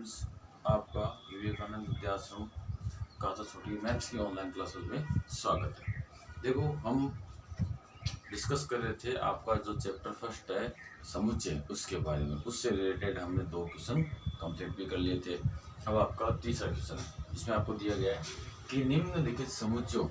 Students, आपका विवेकानंद विद्याश्रम काथा छोटी maths की ऑनलाइन क्लासेस में स्वागत है। देखो, हम डिस्कस कर रहे थे आपका जो चैप्टर फर्स्ट है समुच्चय, उसके बारे में। उससे रिलेटेड हमने 2 क्वेश्चन कंप्लीट भी कर लिए थे। अब आपका तीसरा क्वेश्चन है, जिसमें आपको दिया गया है कि निम्नलिखित समुच्चयों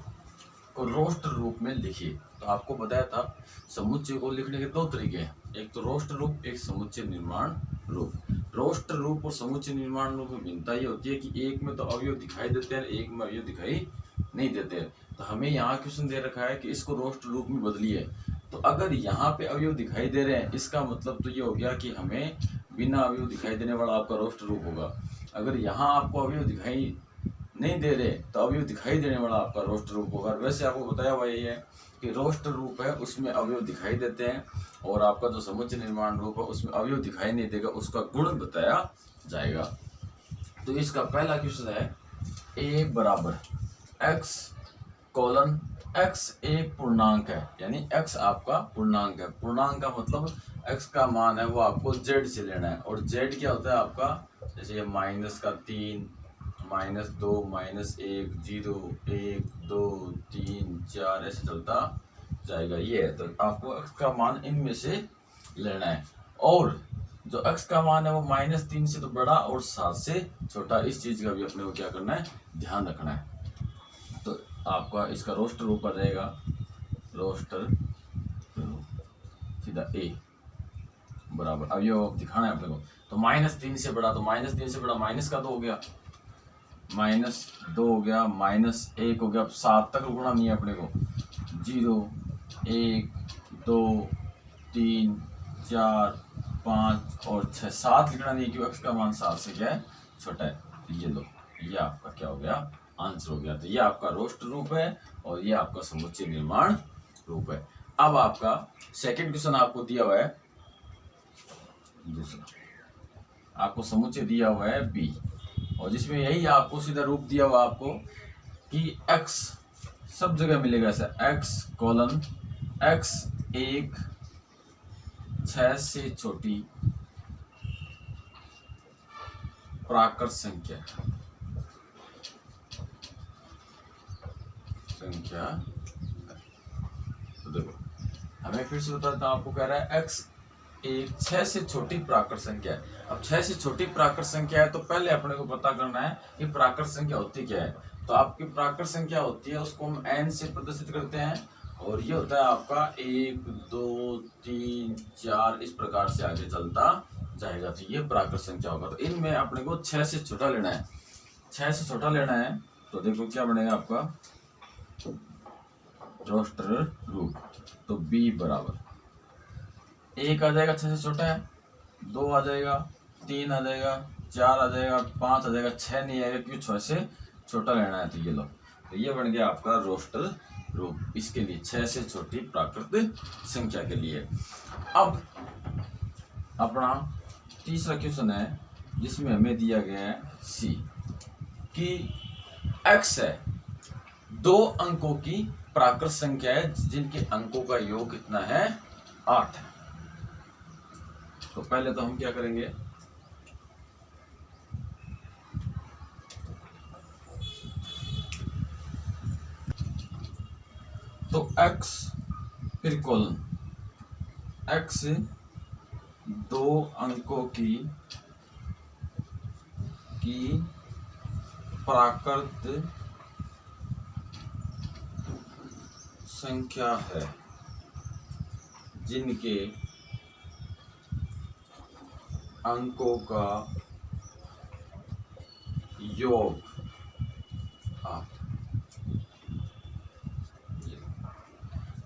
को रोस्टर रूप में लिखिए। तो आपको बताया था समुच्चय को लिखने के 2 तरीके हैं, एक तो रोस्टर रूप, एक समुच्चय निर्माण रूप। रोस्टर रूप और समुच्चय निर्माण रूप में भिन्नता ये होती है कि एक में तो अवयव दिखाई देते हैं, एक में अवयव दिखाई नहीं देते। तो हमें यहाँ क्वेश्चन दे रखा है कि इसको रोस्टर रूप में बदलिए। तो अगर यहाँ पे अवयव दिखाई दे रहे हैं, इसका मतलब तो ये हो गया कि हमें बिना अवयव दिखाई देने वाला आपका रोस्टर रूप होगा। अगर यहाँ आपको अवयव दिखाई नहीं दे रहे तो अवयव दिखाई देने वाला आपका रोस्टर रूप होगा। वैसे आपको बताया हुआ ये है कि रोस्टर रूप है उसमें अवयव दिखाई देते हैं, और आपका जो समुच्चय निर्माण रूप है उसमें अवयव दिखाई नहीं देगा, उसका गुण बताया जाएगा। तो इसका पहला क्वेश्चन है a बराबर x कोलन x एक पूर्णांक है, यानी x आपका पूर्णांक है। पूर्णांक का मतलब x का मान है वो आपको z से लेना है, और z क्या होता है आपका, जैसे ये -3 -2 -1 0 1 2 3 4 ऐसे चलता जाएगा। ये है, तो आपको x का मान इनमें से लेना है, और जो x का मान है वो -3 से तो बड़ा और 7 से छोटा। इस चीज का भी अपने को क्या करना है, ध्यान रखना है। तो आपका इसका रोस्टर ऊपर रहेगा, रोस्टर सीधा a बराबर, अब ये दिखाना है अपने को। तो -3 से बड़ा, तो -3 से बड़ा माइनस का 2 हो गया, -2 हो गया, -1 हो गया। अब 7 तक गुणा नहीं है अपने को, 0 1 2 3 4 5 और 6, 7 लिखना नहीं, क्योंकि x का मान 7 से क्या है, छोटा है। तो ये लो, ये आपका क्या हो गया, आंसर हो गया। तो ये आपका रोस्टर रूप है और ये आपका समुच्चय निर्माण रूप है। अब आपका सेकंड क्वेश्चन आपको दिया हुआ है, दूसरा आपको समुच्चय दिया हुआ है b, और जिसमें यही आपको सीधा रूप दिया हुआ आपको कि x सब जगह मिलेगा ऐसा, x कोलन x एक 6 से छोटी प्राकृत संख्या तो देखो, हमें फिर से बताता हूं, आपको कह रहा है x एक 6 से छोटी प्राकृत संख्या है। अब 6 से छोटी प्राकृत संख्या है, तो पहले अपने को पता करना है कि प्राकृत संख्या होती क्या है। तो आपकी प्राकृत संख्या होती है, उसको हम n से प्रदर्शित करते हैं, और ये होता है आपका 1 2 3 4 इस प्रकार से आगे चलता जाएगा। तो ये प्राकृत संख्या होगा। तो इनमें अपने को 6 से छोटा लेना है, 6 से छोटा लेना है। तो देखो क्या बनेगा आपका रोस्टर रूप। तो b बराबर 1 आ जाएगा, 6 से छोटा है, 2 आ जाएगा, 3 आ जाएगा, 4 आ जाएगा, 5 आ जाएगा, 6 नहीं आएगा क्योंकि 6 से छोटा लेना है। तो ये लो, तो ये बन गया आपका रोस्टर रूप, इसके लिए 6 से छोटी प्राकृत संख्या के लिए। अब अपना तीसरा क्वेश्चन है, जिसमें हमें दिया गया है सी कि x है 2 अंकों की प्राकृत संख्या है, जिनके अंकों का योग कितना है, 8 है। तो पहले तो हम क्या करेंगे, तो x फिर कोलन x 2 अंकों की प्राकृत संख्या है, जिनके अंकों का योग 8।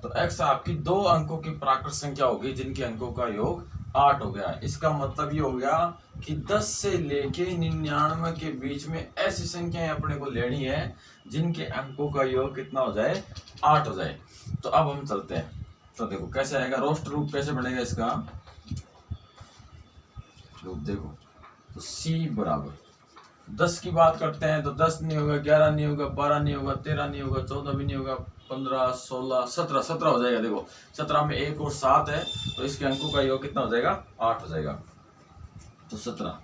तो x आपकी 2 अंकों की प्राकृत संख्या होगी, जिनके अंकों का योग 8 हो गया। इसका मतलब ये हो गया कि 10 से लेके 99 के बीच में ऐसी संख्याएं अपने को लेनी है जिनके अंकों का योग कितना हो जाए, 8 हो जाए। तो अब हम चलते हैं। तो देखो कैसे आएगा, रोस्टर रूप कैसे बनेगा इसका रूप, देखो तो c बराबर 10 की बात करते हैं तो 10 नहीं होगा, 11 नहीं होगा, 12 नहीं होगा, 13 नहीं होगा, 14 भी नहीं होगा, 15 16 17 हो जाएगा। देखो 17 में 1 और 7 है, तो इसके अंकों का योग कितना हो जाएगा, 8 हो जाएगा। तो 17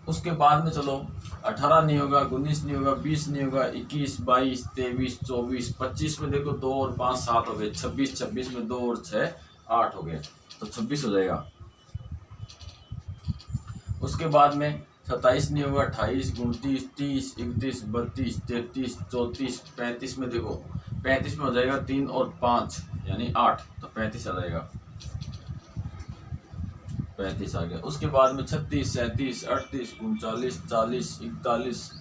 उसके बाद में चलो 18 नहीं होगा, 19 नहीं होगा, 20 नहीं होगा, 21, 22, 23, 24, 25 में देखो 2 और 5 7 हो गए, 26, 26 में 2 और 6 8 हो गए, तो 26 हो जाएगा। उसके बाद में 27 नहीं होगा, 28, 29, 30, 31, 32, 33, 34, 35 में देखो 35 में हो जाएगा 3 और 5 यानी 8, तो 35 आ जाएगा, 35 आ गया। उसके बाद में 36, 37, 38, 39, 40, 41,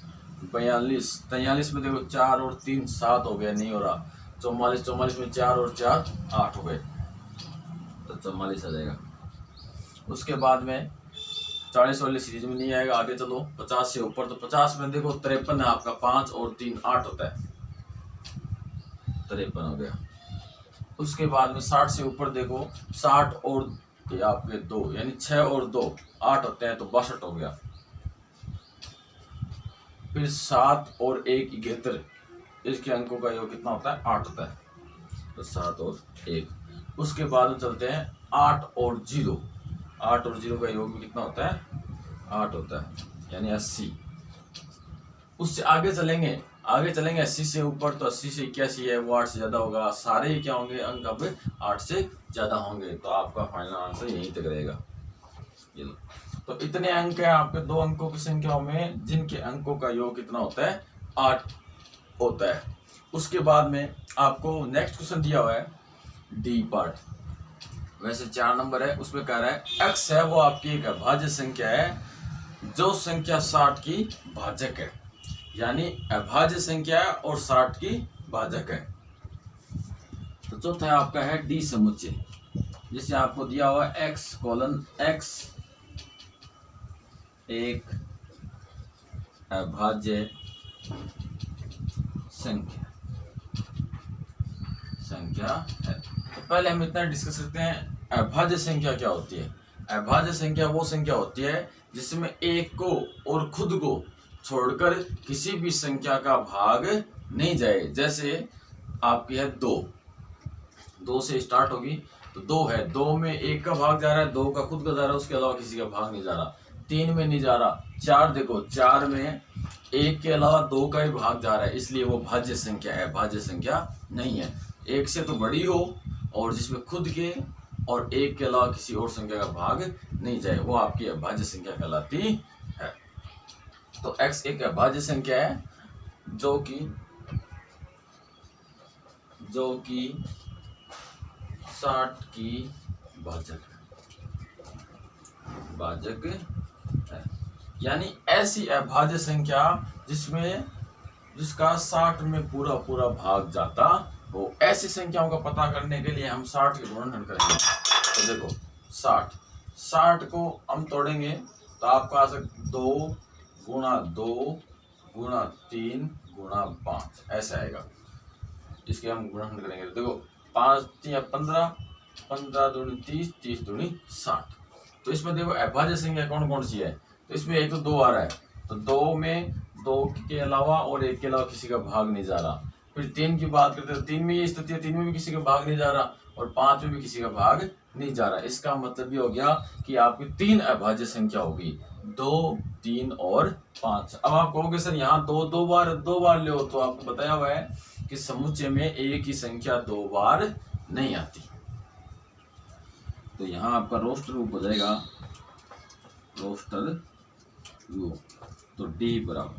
42, 43 में देखो 4 और 3 7 हो गया, नहीं हो रहा। 44, 44 में 4 और 4 8 हो गए, तो 44 आ जाएगा। उसके बाद में 40 वाली सीरीज में नहीं आएगा, आगे चलो 50 से ऊपर, तो 50 में देखो 53 है आपका, 5 और 3 8 होता है, 53 हो गया। उसके बाद में 60 से ऊपर देखो 60 और ये आपके 2 यानी 6 और 2 8 होते हैं, तो 62 हो गया। फिर 7 और 1 71, इसके अंकों का योग कितना होता है, 8 होता है, तो 7 और 1। उसके बाद में चलते हैं 8 और 0, 8 और 0 का योग भी कितना होता है, 8 होता है, यानी 80। उससे आगे चलेंगे 80 से ऊपर, तो 80 से 81 है, वो 8 से ज्यादा होगा, सारे ही क्या होंगे अंक अब 8 से ज्यादा होंगे, तो आपका फाइनल आंसर यहीं तक रहेगा। ये लो, तो इतने अंक है आपके 2 अंकों की संख्याओं में जिनके अंकों का योग कितना होता है, 8 होता है। उसके बाद में आपको नेक्स्ट क्वेश्चन दिया हुआ है डी पार्ट, वैसे 4 नंबर है, उसमें कह रहा है x है वो आपकी एक अभाज्य संख्या है जो संख्या 60 की भाजक है, यानी अभाज्य संख्या है और 60 की भाजक है। तो चौथा आपका है डी समुच्चय, जिसे आपको दिया हुआ है x एक अभाज्य संख्या है। तो पहले हम इतना डिस्कस करते हैं अभाज्य संख्या क्या होती है। अभाज्य संख्या वो संख्या होती है जिसमें एक को और खुद को छोड़कर किसी भी संख्या का भाग नहीं जाए। जैसे आपकी है 2 से स्टार्ट होगी, तो 2 है, 2 में 1 का भाग जा रहा है, 2 का खुद का जा रहा है, उसके अलावा किसी का भाग नहीं जा रहा। 3 में नहीं जा रहा। 4 देखो, 4 में 1 के अलावा 2 का ही भाग जा रहा है, इसलिए वो भाज्य संख्या है, भाज्य संख्या नहीं है। 1 से तो बड़ी हो और जिसमें खुद के और 1 के अलावा किसी और संख्या का भाग नहीं जाए, वो आपकी अभाज्य संख्या कहलाती है। तो x एक अभाज्य संख्या है जो कि 60 की भाजक है, यानी ऐसी अभाज्य संख्या जिसका 60 में पूरा पूरा भाग जाता हो। ऐसी संख्याओं का पता करने के लिए हम 60 के गुणनखंड करेंगे। तो देखो 60 को हम तोड़ेंगे तो आपका आ सकता 2 गुणा 2 गुणा 3 गुणा 5 ऐसा आएगा। इसके हम गुणनखंड करेंगे, देखो 5 3 15, 15 दूनी 30, 30 दूनी 60। तो इसमें देखो अभाज्य संख्या कौन कौन सी है, तो इसमें एक तो 2 आ रहा है, तो 2 में 2 के अलावा और 1 के अलावा किसी का भाग नहीं जा रहा। फिर 3 की बात करते हैं, 3 में ये स्थिति है, 3 में भी किसी का भाग नहीं जा रहा और 5 में भी किसी का भाग नहीं जा रहा। इसका मतलब ये हो गया कि आपकी 3 अभाज्य संख्या होगी, 2 3 और 5। अब आप कहोगे सर यहाँ दो बार ले, तो आपको बताया हुआ है कि समुच्चय में एक ही संख्या 2 बार नहीं आती। तो यहाँ आपका रोस्टर रूप हो जाएगा, रोस्टर रूप, तो डी बराबर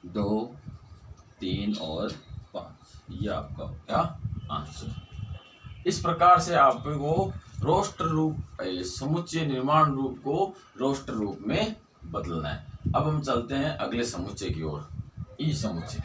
2 3 और 5, ये आपका क्या आंसर। इस प्रकार से आपको रोस्टर रूप समुच्चय निर्माण रूप को रोस्टर रूप में बदलना है। अब हम चलते हैं अगले समुच्चय की ओर, ई समुच्चय।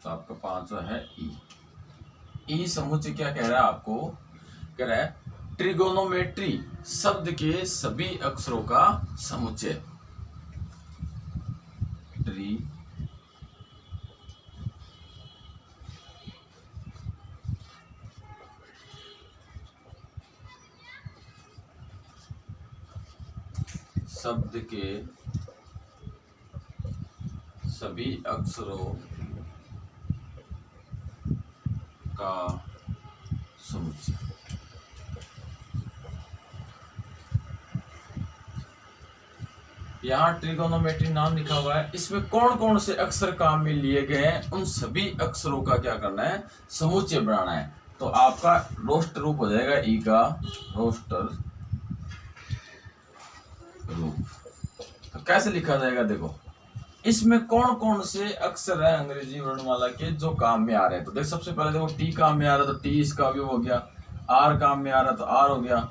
तो आपका 5वां है ई समुच्चय। क्या कह रहा है आपको, कह रहा है ट्रिगोनोमेट्री शब्द के सभी अक्षरों का समुच्चय। शब्द के सभी अक्षरों का समुच्चय। यहाँ ट्रिगोनोमेट्री नाम लिखा हुआ है, इसमें कौन कौन से अक्षर काम में लिए गए हैं उन सभी अक्षरों का क्या करना है, समुच्चय बनाना है। तो आपका रोस्टर रूप हो जाएगा ई का रोस्टर रूप। तो कैसे लिखा जाएगा, देखो इसमें कौन कौन से अक्षर है अंग्रेजी वर्णमाला के जो काम में आ रहे हैं। तो देख सबसे पहले देखो टी काम में आ रहा है तो टी इसका अवयव हो गया, आर काम में आ रहा है तो आर हो गया,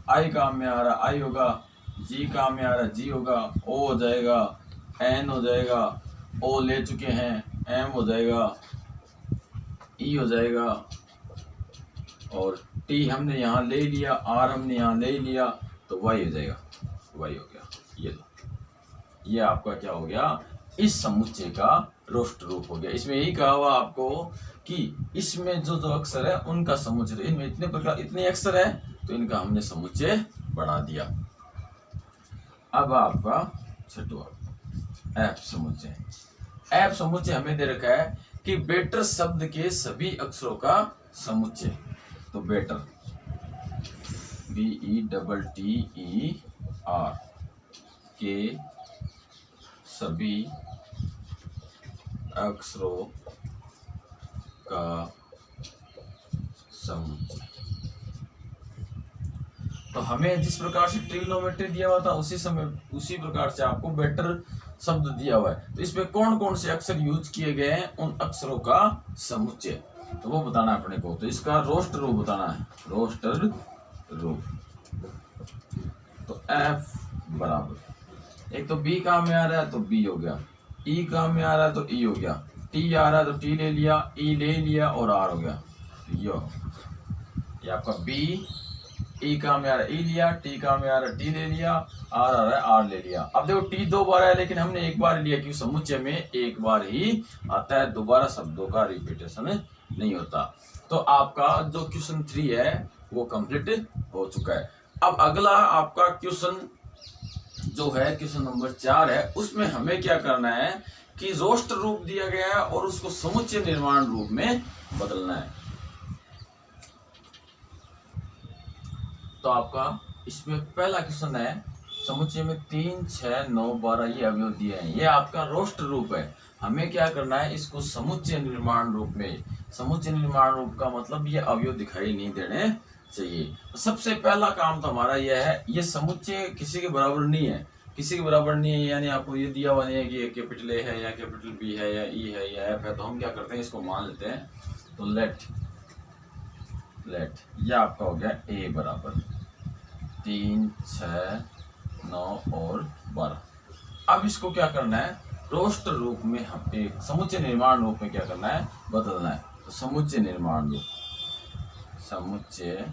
आई काम में आ रहा है आई होगा, जी काम में आ रहा है जी होगा, ओ हो जाएगा, एन हो जाएगा, ओ ले चुके हैं, एम हो जाएगा, ई हो जाएगा, और टी हमने यहाँ ले लिया, आर हमने यहाँ ले लिया, तो वाई हो जाएगा, वाई हो गया। ये लो, ये आपका क्या हो गया, इस समुच्चय का रोस्टर रूप हो गया। इसमें यही कहा हुआ आपको कि इसमें जो जो अक्षर है उनका समुच्चय, इनमें इतने प्रकार इतने अक्षर है तो इनका हमने समुच्चय बना दिया। अब आपका छठवां एफ समुच्चय। एफ समुच्चय हमें दे रखा है कि बेटर शब्द के सभी अक्षरों का समुच्चय। तो बेटर BETTER के सभी अक्षरों का समुच्चय। तो हमें जिस प्रकार से ट्रिग्नोमेट्री दिया हुआ था उसी प्रकार से आपको बेटर शब्द दिया हुआ है। तो इसमें कौन कौन से अक्षर यूज किए गए हैं उन अक्षरों का समुच्चय, तो वो बताना है अपने को। तो इसका रोस्टर रूप बताना है, रोस्टर रूप। तो एफ बराबर, एक तो बी काम में आ रहा है तो बी हो गया, ई काम में आ रहा है तो ई हो गया, टी आ रहा है तो टी ले लिया, ई ले लिया और आर हो गया। ये आपका बी, ई का में आ रहा है ई लिया, टी का में आ रहा है टी ले लिया, आर आ रहा है आर ले लिया। अब देखो टी दो बार है लेकिन हमने एक बार लिया क्योंकि समुच्चय में एक बार ही आता है, दोबारा शब्दों का रिपीटेशन नहीं होता। तो आपका जो क्वेश्चन 3 है वो कंप्लीट हो चुका है। अब अगला आपका क्वेश्चन जो है क्वेश्चन नंबर 4 है, उसमें हमें क्या करना है कि रोस्टर रूप दिया गया है और उसको समुच्चय निर्माण रूप में बदलना है। तो आपका इसमें पहला क्वेश्चन है, समुच्चय में 3, 6, 9, 12 ये अवयव दिए हैं, ये आपका रोस्टर रूप है। हमें क्या करना है, इसको समुच्चय निर्माण रूप में। समुच्चय निर्माण रूप का मतलब ये अवयव दिखाई नहीं देने चाहिए। तो सबसे पहला काम तो हमारा यह है, ये समुच्चय किसी के बराबर नहीं है, किसी के बराबर नहीं है, यानी आपको ये दिया हुआ नहीं है कि कैपिटल ए है या कैपिटल बी है या ई है या एफ है। तो हम क्या करते हैं, इसको मान लेते हैं। तो लेट यह आपका हो गया ए बराबर 3, 6, 9 और 12। अब इसको क्या करना है, रोस्टर रूप में हम एक समुच्चय निर्माण रूप में क्या करना है, बदलना है। तो समुच्चय निर्माण रूप, समुच्चय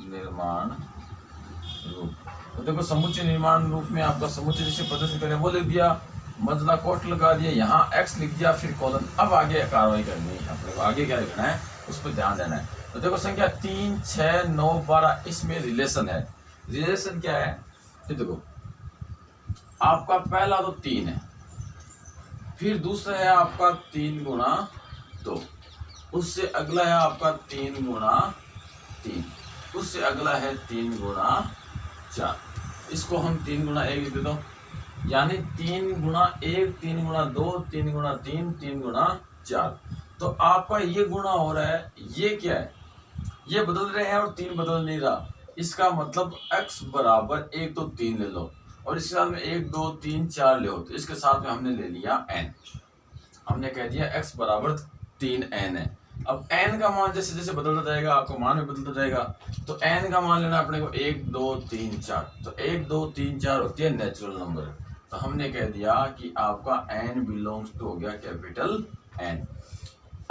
निर्माण रूप। तो देखो समुच्चय निर्माण रूप में आपका समुच्चय जिसे प्रदर्शित करें वो लिख दिया, मजला कोट लगा दिया, यहाँ एक्स लिख दिया, फिर कॉलन। अब आगे कार्रवाई करनी है अपने को, आगे क्या लिखना है उस पर ध्यान देना है। तो देखो संख्या 3, 6, 9, 12 इसमें रिलेशन है। रिलेशन क्या है, तो देखो आपका पहला तो 3 है, फिर दूसरा है आपका 3 गुणा 2, उससे अगला है आपका 3 गुणा 3, उससे अगला है 3 गुणा 4। इसको हम 3 गुणा 1 लिख देता हूं, यानी 3 गुणा 1, 3 गुणा 2, 3 गुणा 3, 3 गुणा 4। तो आपका ये गुणा हो रहा है, ये क्या है, ये बदल रहे हैं और 3 बदल नहीं रहा। इसका मतलब x बराबर 1 तो 3 ले लो और इसके साथ में 1, 2, 3, 4 ले हो। तो इसके साथ में हमने ले लिया n, हमने कह दिया x बराबर 3n है। अब n का मान जैसे जैसे बदलता जाएगा आपको मान भी बदलता जाएगा। तो n का मान लेना अपने को 1, 2, 3, 4। तो 1, 2, 3, 4 होती है नेचुरल नंबर। तो हमने कह दिया कि आपका n बिलोंग्स टू हो गया कैपिटल N।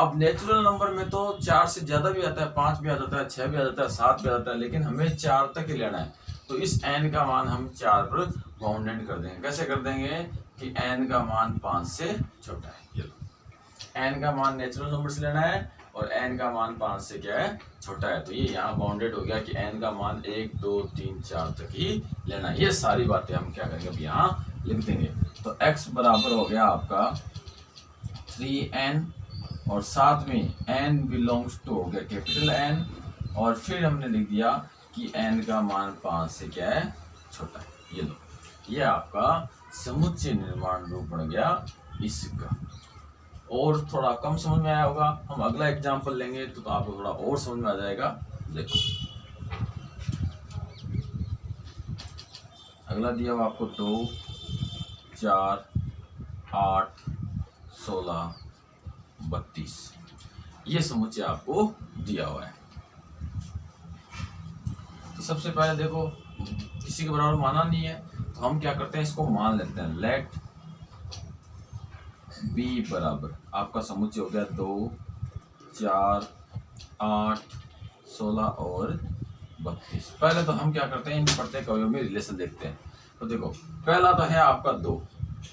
अब नेचुरल नंबर में तो 4 से ज्यादा भी आता है, 5 भी आ जाता है, 6 भी आ जाता है, 7 भी आ जाता है, लेकिन हमें 4 तक ही लेना है। तो इस n का मान हम 4 पर बाउंडेड कर देंगे। कैसे कर देंगे कि n का मान 5 से छोटा है। n का मान नेचुरल नंबर से लेना है और n का मान 5 से क्या है, छोटा है। तो ये यहाँ बाउंडेड हो गया कि n का मान 1 2 3 4 तक ही लेना है। ये सारी बातें हम क्या करेंगे, अब यहाँ लिख देंगे। तो x बराबर हो गया आपका 3n और साथ में n बिलोंग्स टू हो गया कैपिटल N, और फिर हमने लिख दिया कि n का मान 5 से क्या है, छोटा है। ये लो, ये आपका समुच्चय निर्माण रूप बन गया इसका। और थोड़ा कम समझ में आया होगा, हम अगला एग्जांपल लेंगे तो आपको थोड़ा और समझ में आ जाएगा। देखो अगला दिया हुआ आपको 2 4 8 16 32, ये समुच्चय आपको दिया हुआ है। तो सबसे पहले देखो किसी के बराबर माना नहीं है, तो हम क्या करते हैं, इसको मान लेते हैं। लेट b बराबर आपका समुच्चय हो गया 2 4 8 16 और 32। पहले तो हम क्या करते हैं, इन प्रत्येक अवयव में रिलेशन देखते हैं। तो देखो पहला तो है आपका 2,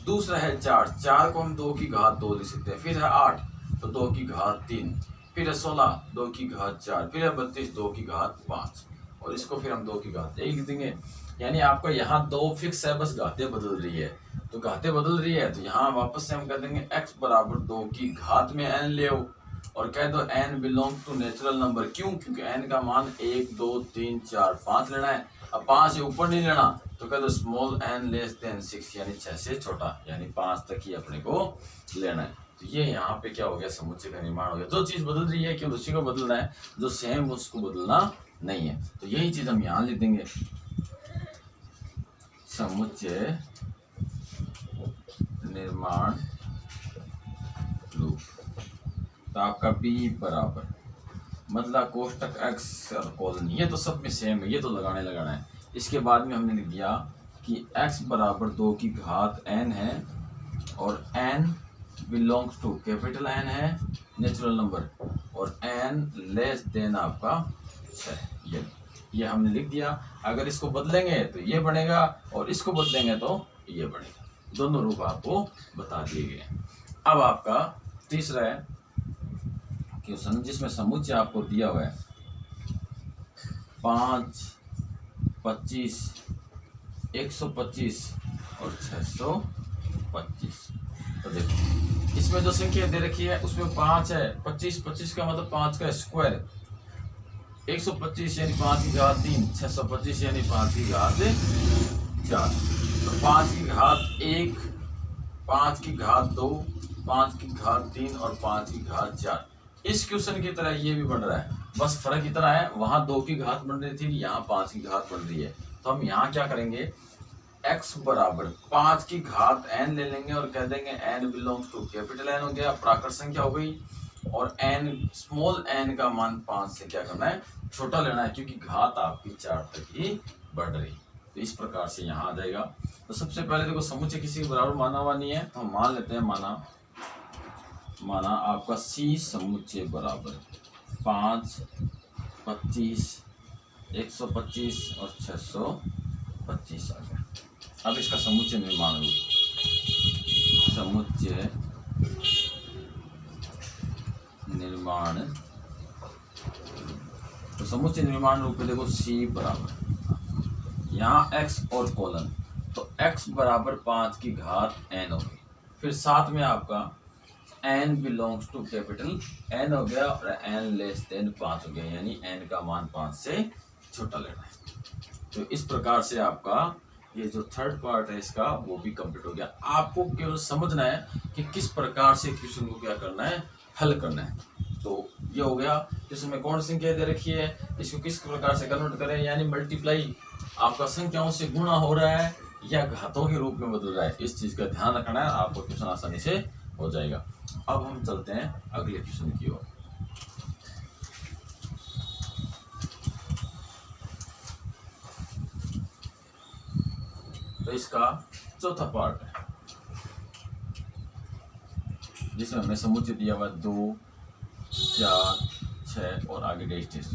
दूसरा है 4 को हम 2 की घात 2 लिख सकते हैं, फिर है 8 तो 2 की घात 3, फिर है 16 2 की घात 4, फिर है 32 2 की घात 5, और इसको फिर हम 2 की घात 1 लिख देंगे। यानी आपका यहाँ 2 फिक्स है, बस घातें बदल रही है। तो घातें बदल रही है तो यहाँ वापस से हम कह देंगे x बराबर 2 की घात में n ले आओ, और कह दो n belong to natural number. क्यों? क्योंकि n का मान 1 2 3 4 5 लेना है। अब 5 से ऊपर नहीं लेना, तो कह दो स्मॉल n लेस देन 6, यानी 6 से छोटा, यानी 5 तक ही अपने को लेना है। तो ये यहाँ पे क्या हो गया, समुच्चय का निर्माण हो गया। जो चीज बदल रही है केवल उसी को बदलना है, जो सेम उसको बदलना नहीं है। तो यही चीज हम यहाँ लिख देंगे, समुच्चय निर्माण रूप। तो आपका b बराबर मतलब कोष्टक x और कॉलन, ये तो सब में सेम है, ये तो लगाना है। इसके बाद में हमने लिख दिया कि x बराबर 2 की घात n है, और n belongs to capital N है नेचुरल नंबर, और n लेस देन आपका 6। ये हमने लिख दिया। अगर इसको बदलेंगे तो ये बनेगा, और इसको बदलेंगे तो ये बनेगा। दोनों रूप आपको बता दिए गए। अब आपका तीसरा है क्वेश्चन, जिसमें समुच्चय आपको दिया हुआ है 5 25 125 और 625। तो देखो इसमें जो संख्या दे रखी है उसमें 5 है, 25 का मतलब 5 का स्क्वायर, 125 यानी 5 की घात 3, 625 यानी 5 की घात 4। तो 5 की घात 1, 5 की घात 2, 5 की घात 3 और 5 की घात 4। इस क्वेश्चन की तरह ये भी बन रहा है, बस फर्क इतना है, वहां 2 की घात बन रही थी, यहाँ 5 की घात बन रही है। तो हम यहाँ क्या करेंगे, x बराबर 5 की घात n ले लेंगे और कह देंगे n belongs to capital N हो गया, प्राकृत संख्या हो गई, और n स्मॉल n का मान 5 से क्या करना है, छोटा लेना है, क्योंकि घात आपकी 4 तक ही बढ़ रही। तो इस प्रकार से यहाँ आ जाएगा। तो सबसे पहले देखो समुच्चय किसी के बराबर माना हुआ नहीं है, तो हम मान लेते हैं माना आपका C समुच्चय बराबर 5 25 125 और 625 आ गया। अब इसका समुच्चय निर्माण रूप, समुच्चय निर्माण, तो समुच्चय निर्माण रूप में देखो C बराबर यहाँ x और कॉलन, तो x बराबर 5 की घात n हो गई, फिर साथ में आपका n belongs to capital N हो गया, और n लेस देन 5 हो गया, यानी n का मान 5 से छोटा लेना है। तो इस प्रकार से आपका ये जो थर्ड पार्ट है इसका वो भी कंप्लीट हो गया। आपको केवल समझना है कि किस प्रकार से क्वेश्चन को क्या करना है, हल करना है। तो ये हो गया, इसमें कौन सी संख्या दे रखी है, इसको किस प्रकार से कन्वर्ट करें, यानी मल्टीप्लाई आपका संख्याओं से गुणा हो रहा है या घातों के रूप में बदल रहा है, इस चीज का ध्यान रखना है, आपको क्वेश्चन आसानी से हो जाएगा। अब हम चलते हैं अगले क्वेश्चन की ओर। तो इसका चौथा पार्ट है, जिसमें हमें समुच्चय दिया हुआ 2 4 6 और आगे डैश डैश।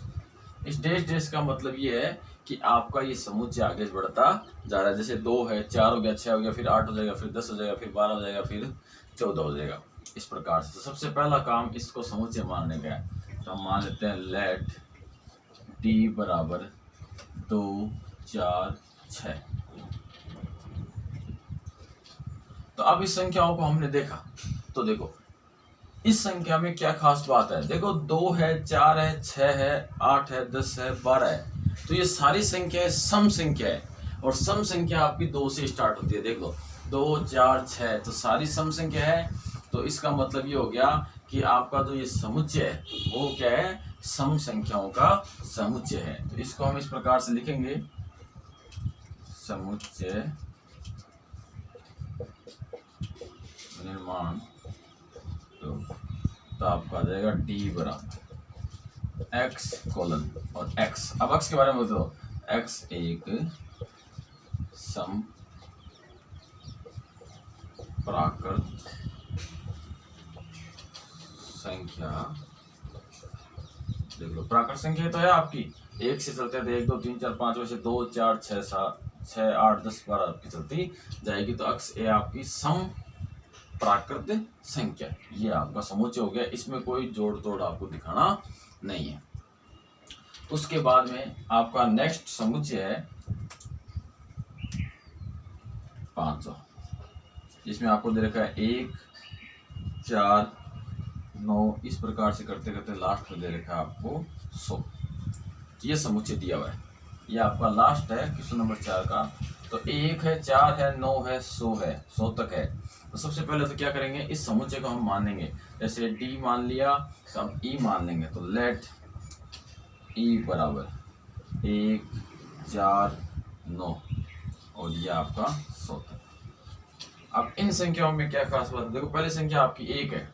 इस डैश डैश का मतलब ये है कि आपका ये समुच्चय आगे बढ़ता जा रहा है। जैसे 2 है, 4 हो गया, 6 हो गया, फिर 8 हो जाएगा, फिर 10 हो जाएगा, फिर 12 हो जाएगा, फिर 14 हो जाएगा, इस प्रकार से। तो सबसे पहला काम इसको समुच्चय मानने का है। तो हम मान लेते हैं लेट d बराबर 2 4 6। तो अब इस संख्याओं को हमने देखा, तो देखो इस संख्या में क्या खास बात है। देखो 2 है, 4 है, 6 है, 8 है, 10 है, 12 है। तो ये सारी संख्याएं सम संख्या है और सम संख्या आपकी 2 से स्टार्ट होती है। देख लो 2 4 6 तो सारी सम संख्या है। तो इसका मतलब ये हो गया कि आपका जो ये समुच्चय है वो क्या है, सम संख्याओं का समुच्चय है। तो इसको हम इस प्रकार से लिखेंगे, समुच्चय निर्माण। तो आपका आ जाएगा d बराबर x कोलन और x। अब x के बारे में बताओ, x एक सम प्राकृत संख्या। देख लो प्राकृत संख्या तो है आपकी, एक से चलते थे 1 2 3 4 5 वैसे 2 4 6 7 6 8 10 12 आपकी चलती जाएगी। तो x ए आपकी सम प्राकृत संख्या, ये आपका समुच्चय हो गया। इसमें कोई जोड़ तोड़ आपको दिखाना नहीं है। उसके बाद में आपका नेक्स्ट समुच्चय है 500, जिसमें आपको दे रखा है 1 4 9, इस प्रकार से करते करते लास्ट में दे रखा है आपको 100। ये समुच्चय दिया हुआ है, ये आपका लास्ट है क्वेश्चन नंबर 4 का। तो 1 है, 4 है, 9 है, 100 है, 100 तक है। तो सबसे पहले तो क्या करेंगे, इस समुच्चय को हम मानेंगे। जैसे d मान लिया तो हम e मान लेंगे। तो लेट e बराबर 1 4 9 और ये आपका 100 तक। अब इन संख्याओं में क्या खास बात है, देखो पहली संख्या आपकी 1 है,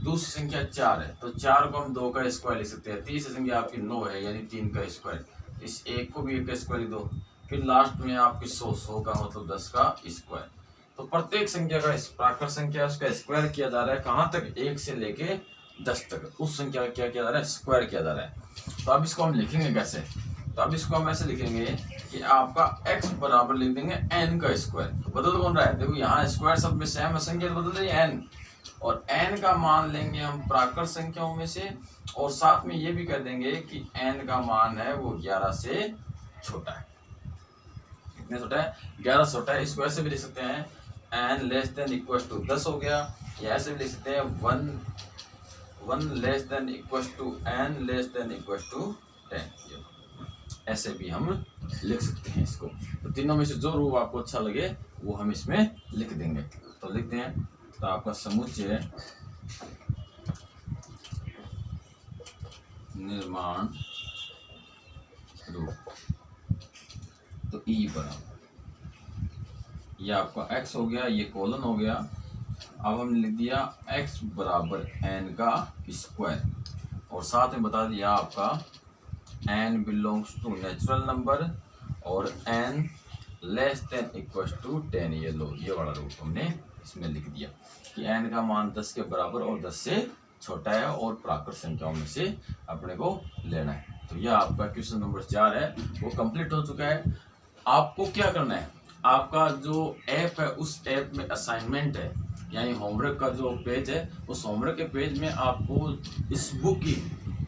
दूसरी संख्या 4 है, तो 4 को हम 2 का स्क्वायर लिख सकते हैं। तीसरी संख्या आपकी 9 है यानी 3 का स्क्वायर, इस 1 को भी 1 का स्क्वायर लिख दो। फिर लास्ट में आपकी 100 का मतलब 10 का स्क्वायर। तो प्रत्येक संख्या का प्राकृत संख्या उसका स्क्वायर किया जा रहा है। कहाँ तक, 1 से लेके 10 तक उस संख्या का क्या किया जा रहा है, स्क्वायर किया जा रहा है। तो अब इसको हम लिखेंगे कैसे, तो अब इसको हम ऐसे लिखेंगे कि आपका x बराबर लिख देंगे n का स्क्वायर। तो बदल कौन रहा है, देखो यहाँ स्क्वायर सब में सेम संख्या तो बदल रही है n, और n का मान लेंगे हम प्राकृत संख्याओं में से, और साथ में ये भी कर देंगे कि n का मान है वो 11 से छोटा है। कितने छोटा है, 11 छोटा है। इसको ऐसे भी लिख सकते हैं n less than equal to 10 हो गया, या ऐसे भी लिख सकते हैं 1 less than equal to n less than equal to 10। ऐसे भी हम लिख सकते हैं इसको। तो तीनों में से जो रूप आपको अच्छा लगे वो हम इसमें लिख देंगे। तो लिखते हैं, तो आपका समुच्चय निर्माण रूप, तो e बराबर, ये आपका x हो गया, ये कोलन हो गया। अब हमने लिख दिया x बराबर n का स्क्वायर, और साथ में बता दिया आपका n belongs to natural number और n less than equal to 10। ये लो, ये वाला रूप हमने इसमें लिख दिया कि n का मान 10 के बराबर और 10 से छोटा है और प्राकृत संख्याओं में से अपने को लेना है। तो यह आपका क्वेश्चन नंबर 4 है, वो कंप्लीट हो चुका है। आपको क्या करना है, आपका जो ऐप है उस ऐप में असाइनमेंट है, यानी होमवर्क का जो पेज है, उस होमवर्क के पेज में आपको इस बुक की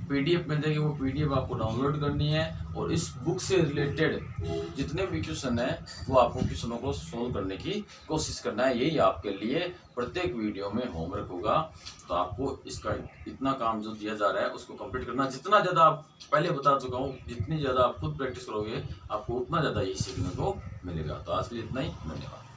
PDF मिल जाएगी। वो PDF आपको डाउनलोड करनी है, और इस बुक से रिलेटेड जितने भी क्वेश्चन है वो आपको क्वेश्चनों को सोल्व करने की कोशिश करना है। यही आपके लिए प्रत्येक वीडियो में होमवर्क होगा। तो आपको इसका इतना काम जो दिया जा रहा है उसको कंप्लीट करना। जितना ज़्यादा आप पहले बता चुका हूँ, जितनी ज़्यादा आप खुद प्रैक्टिस करोगे आपको उतना ज़्यादा ये सीखने को मिलेगा। तो आज के लिए इतना ही, धन्यवाद।